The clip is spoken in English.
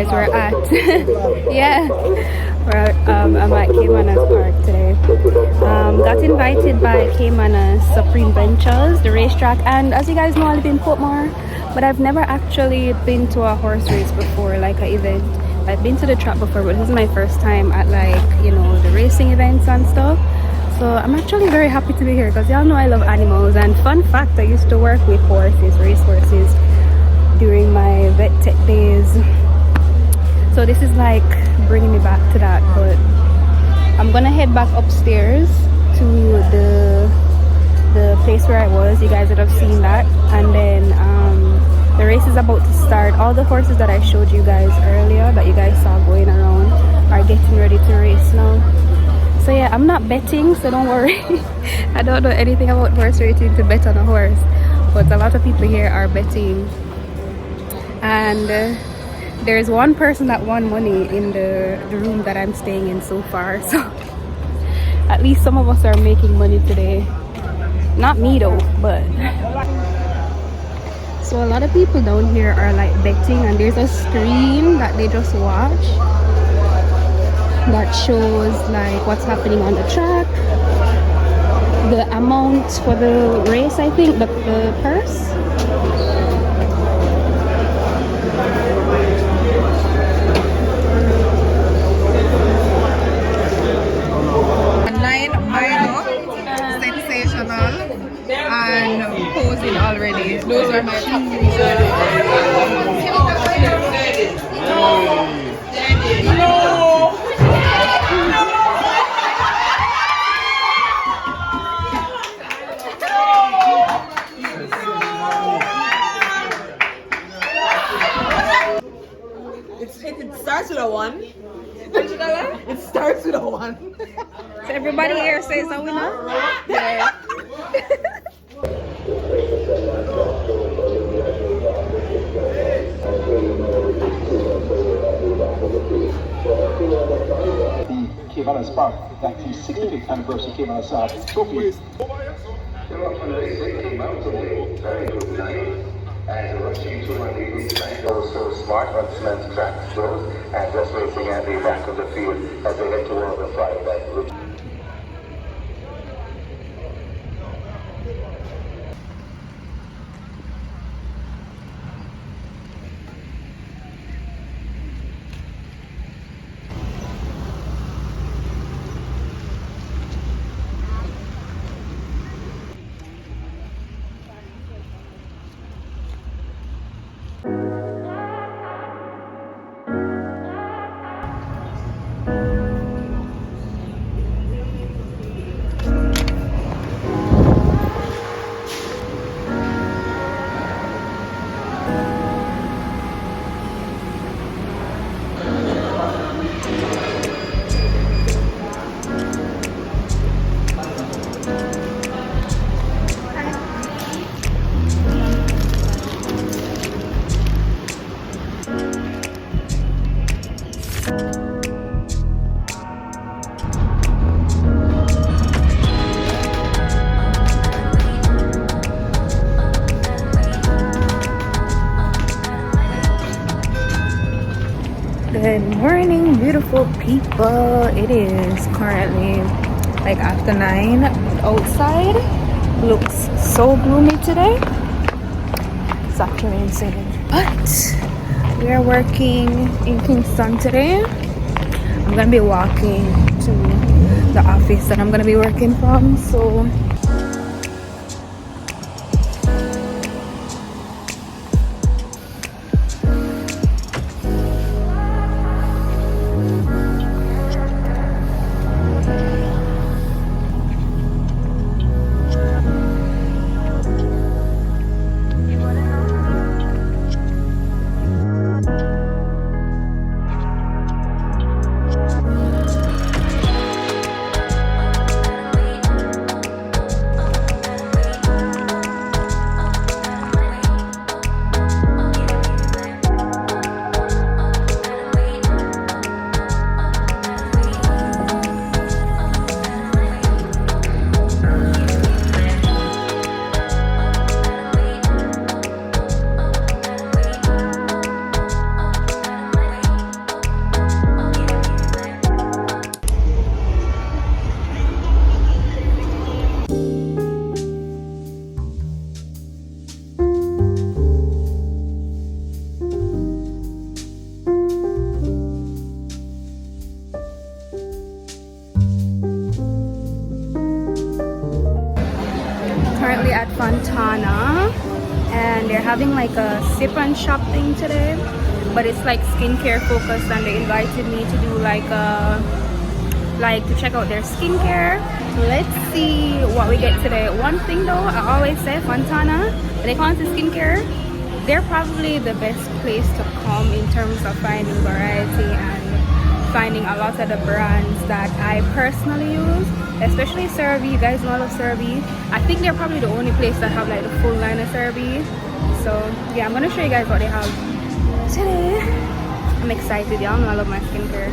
guys, we're at yeah, I'm at Caymanas Park today. Got invited by Caymanas Supreme Ventures, the racetrack, and as you guys know, I live in Portmore, but I've never actually been to a horse race before, like an event. I've been to the track before, but this is my first time at, like, you know, the racing events and stuff. So I'm actually very happy to be here because y'all know I love animals. And fun fact, I used to work with horses, race horses, during my vet tech days. So this is like bringing me back to that. But I'm gonna head back upstairs to the place where I was. You guys would have seen that. And then the race is about to start. All the horses that I showed you guys earlier, that you guys saw going around, are getting ready to race now. So yeah, I'm not betting, so don't worry. I don't know anything about horse racing to bet on a horse, but a lot of people here are betting. And there's one person that won money in the room that I'm staying in so far. So at least some of us are making money today. Not me though, but... So a lot of people down here are like betting, and there's a screen that they just watch that shows like what's happening on the track, the amount for the race, I think, the purse. Sensational and posing already. Those are my top It starts with a 1. It starts with a 1. So everybody here says a winner? Yeah. The Caymanas Park, 1965th anniversary Caymanas trophy. And rushing to my neighbor's bank, also smart on cement track shows and just racing at the back of the field as they head toward the Friday night route. Good morning, beautiful people. It is currently like after 9. Outside looks so gloomy today. It's actually insane. But we are working in Kingston today. I'm gonna be walking to the office that I'm gonna be working from. So they're having like a sip and shop thing today, but it's like skincare focused, and they invited me to do like to check out their skincare. Let's see what we get today. One thing though, I always say Fontana, when it comes to skincare, they're probably the best place to come in terms of finding variety and finding a lot of the brands that I personally use, especially CeraVe. You guys know I love CeraVe. I think they're probably the only place that have like the full line of CeraVe. So yeah, I'm gonna show you guys what they have today. I'm excited. Y'all know I love my skincare.